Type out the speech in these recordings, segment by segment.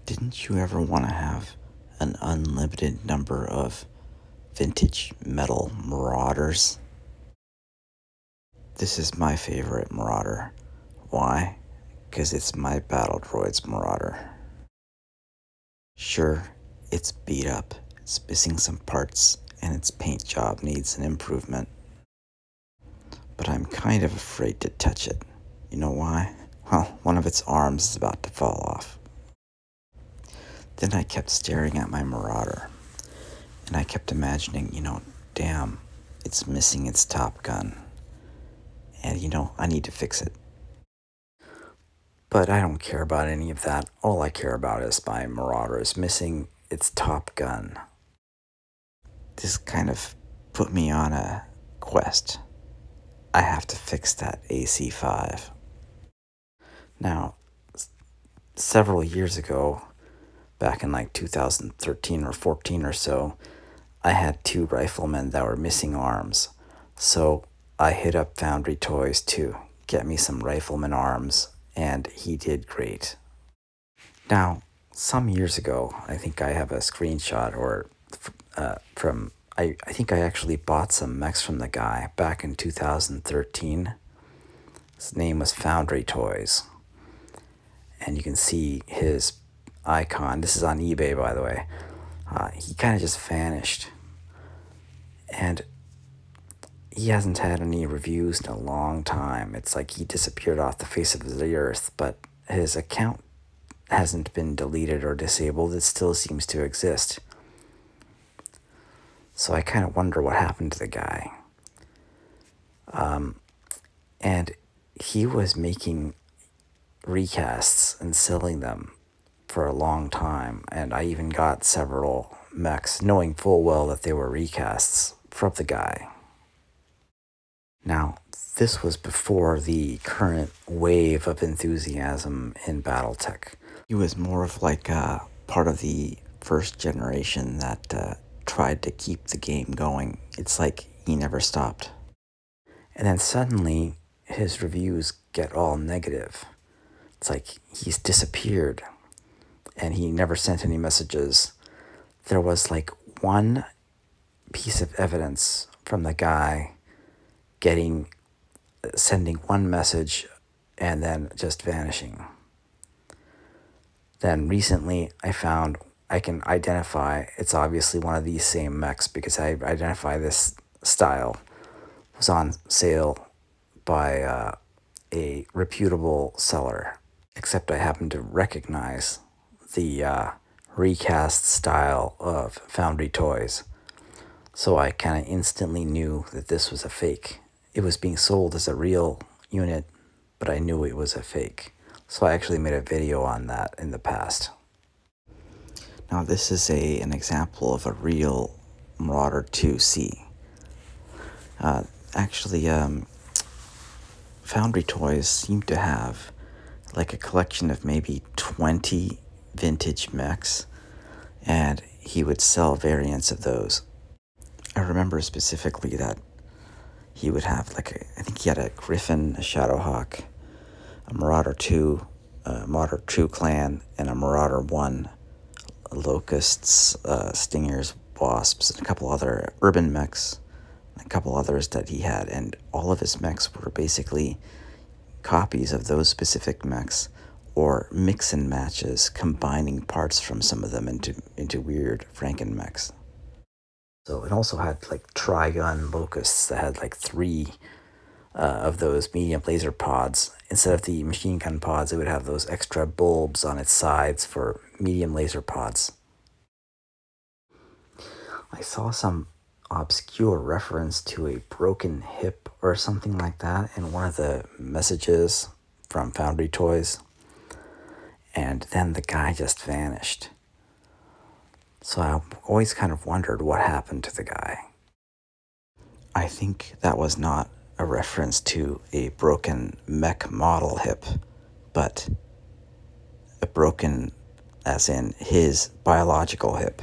Didn't you ever want to have an unlimited number of vintage metal Marauders? This is my favorite Marauder. Why? Because it's my Battledroids Marauder. Sure, it's beat up, it's missing some parts, and its paint job needs an improvement. But I'm kind of afraid to touch it. You know why? Well, one of its arms is about to fall off. Then I kept staring at my Marauder, and I kept imagining, damn, it's missing its top gun. And I need to fix it. But I don't care about any of that. All I care about is my Marauder is missing its top gun. This kind of put me on a quest. I have to fix that AC-5. Now, several years ago, back in like 2013 or 14 or so, I had 2 riflemen that were missing arms. So I hit up Foundrytoys to get me some rifleman arms, and he did great. Now, some years ago, I think I have a screenshot I think I actually bought some mechs from the guy back in 2013. His name was Foundrytoys. And you can see his icon. This is on eBay, by the way. He kind of just vanished. And he hasn't had any reviews in a long time. It's like he disappeared off the face of the earth, but his account hasn't been deleted or disabled. It still seems to exist. So I kind of wonder what happened to the guy. And he was making recasts and selling them for a long time. And I even got several mechs, knowing full well that they were recasts, from the guy. Now, this was before the current wave of enthusiasm in Battletech. He was more of like part of the first generation that tried to keep the game going. It's like he never stopped. And then suddenly, his reviews get all negative. It's like he's disappeared, and he never sent any messages. There was like one piece of evidence from the guy sending one message and then just vanishing. Then recently I found I can identify, it's obviously one of these same mechs because I identify this style. It was on sale by a reputable seller, except I happen to recognize the recast style of Foundrytoys. So I kind of instantly knew that this was a fake. It was being sold as a real unit, but I knew it was a fake. So I actually made a video on that in the past. Now this is an example of a real Marauder 2C. Foundrytoys seem to have like a collection of maybe 20 vintage mechs, and he would sell variants of those. I remember specifically that he would have I think he had a Griffin, a Shadowhawk, a Marauder 2, a Marauder 2 Clan, and a Marauder 1, Locusts, Stingers, Wasps, and a couple other urban mechs, and a couple others that he had, and all of his mechs were basically copies of those specific mechs, or mix and matches, combining parts from some of them into weird Franken mechs. So it also had like Trigun Locusts that had like 3 of those medium laser pods. Instead of the machine gun pods, it would have those extra bulbs on its sides for medium laser pods. I saw some obscure reference to a broken hip or something like that in one of the messages from Foundrytoys, and then the guy just vanished. So I always kind of wondered what happened to the guy. I think that was not a reference to a broken mech model hip, but a broken as in his biological hip.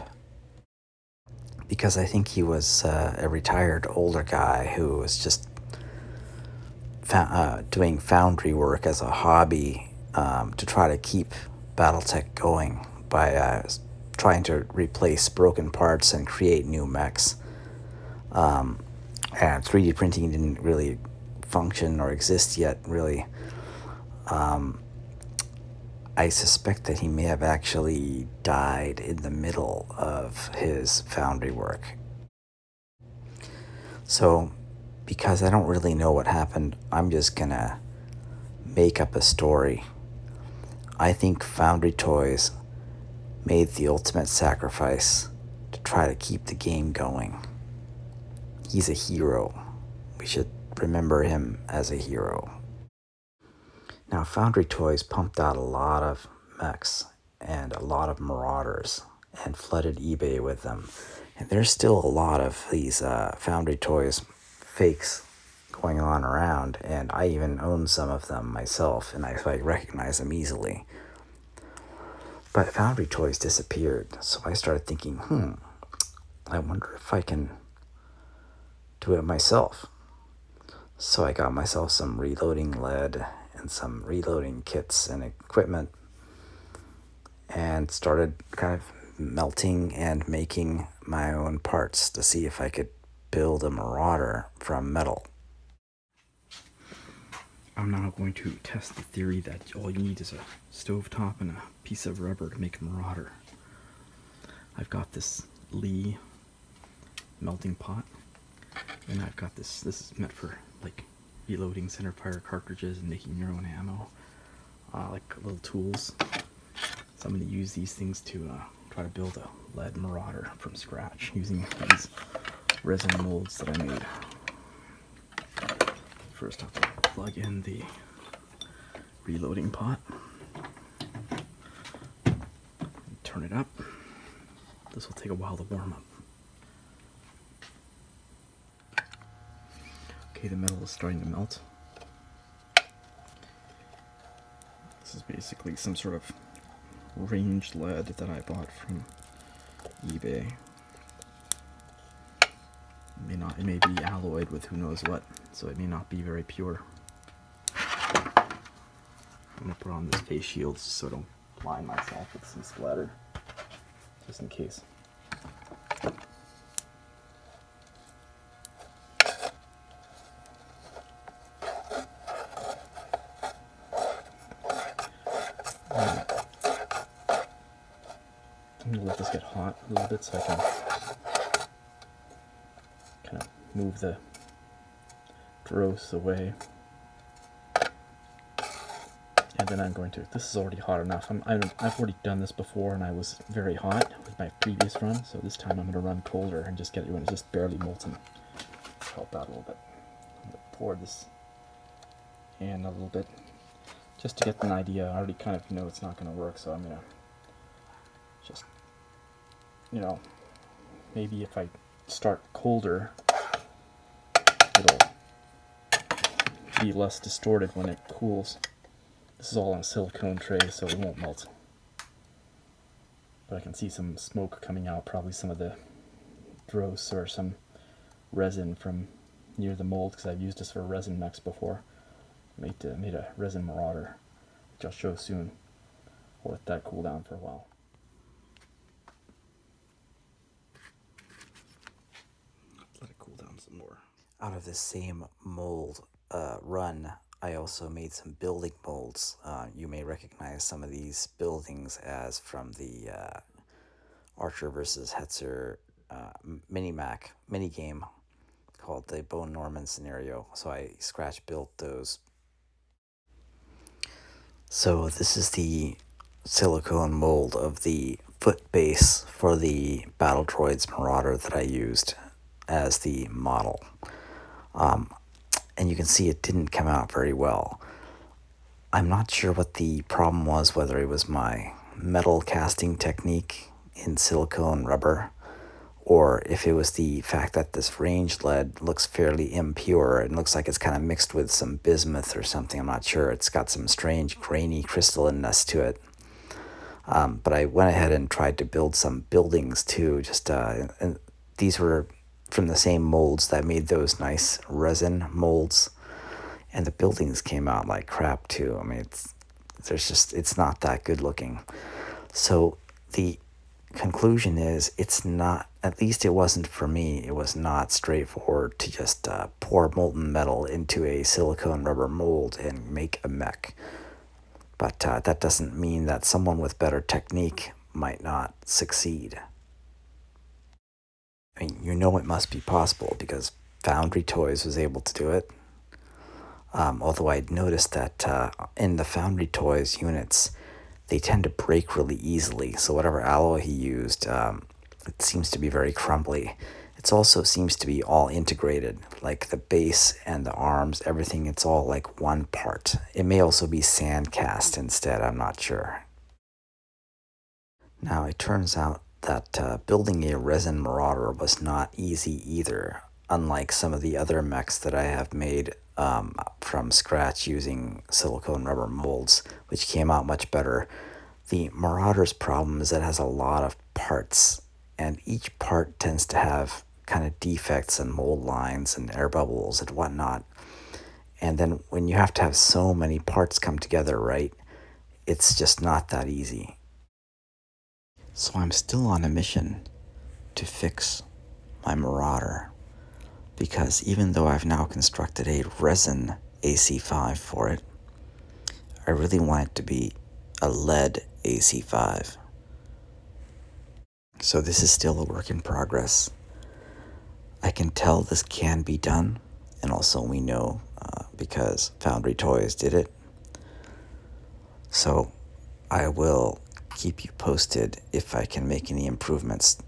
Because I think he was a retired older guy who was just doing foundry work as a hobby to try to keep Battletech going. by trying to replace broken parts and create new mechs. And 3D printing didn't really function or exist yet, really. I suspect that he may have actually died in the middle of his foundry work. So, because I don't really know what happened, I'm just gonna make up a story. I think Foundrytoys made the ultimate sacrifice to try to keep the game going. He's a hero. We should remember him as a hero. Now, Foundrytoys pumped out a lot of mechs and a lot of Marauders and flooded eBay with them. And there's still a lot of these Foundrytoys fakes going on around, and I even own some of them myself, and I recognize them easily. But Foundrytoys disappeared, so I started thinking, I wonder if I can do it myself. So I got myself some reloading lead and some reloading kits and equipment, and started kind of melting and making my own parts to see if I could build a Marauder from metal. I'm now going to test the theory that all you need is a stovetop and a piece of rubber to make a Marauder. I've got this Lee melting pot, and I've got this is meant for like reloading centerfire cartridges and making your own ammo, like little tools. So I'm going to use these things to try to build a lead Marauder from scratch using these resin molds that I made. First, I'll have to plug in the reloading pot, turn it up. This will take a while to warm up. Okay, the metal is starting to melt. This is basically some sort of ranged lead that I bought from eBay. It may be alloyed with who knows what, so it may not be very pure. I'm gonna put on this face shield so I don't blind myself with some splatter, just in case. I'm gonna let this get hot a little bit so I can kind of move the dross away. And then I'm going to, this is already hot enough. I've already done this before and I was very hot with my previous run, so this time I'm going to run colder and just get it when it's just barely molten. Help out a little bit. I'm going to pour this in a little bit just to get an idea. I already kind of know it's not going to work, so I'm going to just, maybe if I start colder, it'll be less distorted when it cools. This is all on a silicone tray, so it won't melt. But I can see some smoke coming out, probably some of the dross or some resin from near the mold, because I've used this for resin mechs before. Made a resin Marauder, which I'll show soon. I'll let that cool down for a while. Let it cool down some more. Out of this same mold run, I also made some building molds. You may recognize some of these buildings as from the Archer versus Hetzer mini game called the Bone Norman scenario. So I scratch built those. So this is the silicone mold of the foot base for the Battledroids Marauder that I used as the model. And you can see it didn't come out very well. I'm not sure what the problem was, whether it was my metal casting technique in silicone rubber, or if it was the fact that this ranged lead looks fairly impure and looks like it's kind of mixed with some bismuth or something. I'm not sure. It's got some strange grainy crystalliness to it. But I went ahead and tried to build some buildings too. And these were from the same molds that made those nice resin molds, and the buildings came out like crap too. I mean, it's not that good looking. So the conclusion is it's not, at least it wasn't for me, it was not straightforward to just pour molten metal into a silicone rubber mold and make a mech. But that doesn't mean that someone with better technique might not succeed. I mean, it must be possible because Foundrytoys was able to do it. Although I'd noticed that in the Foundrytoys units, they tend to break really easily. So whatever alloy he used, it seems to be very crumbly. It also seems to be all integrated, like the base and the arms, everything, it's all like one part. It may also be sand cast instead, I'm not sure. Now, it turns out that building a Resin Marauder was not easy either, unlike some of the other mechs that I have made from scratch using silicone rubber molds, which came out much better. The Marauder's problem is that it has a lot of parts, and each part tends to have kind of defects and mold lines and air bubbles and whatnot. And then when you have to have so many parts come together, right, it's just not that easy. So I'm still on a mission to fix my Marauder, because even though I've now constructed a resin AC5 for it, I really want it to be a lead AC5. So this is still a work in progress. I can tell this can be done, and also we know because Foundrytoys did it. So I will keep you posted if I can make any improvements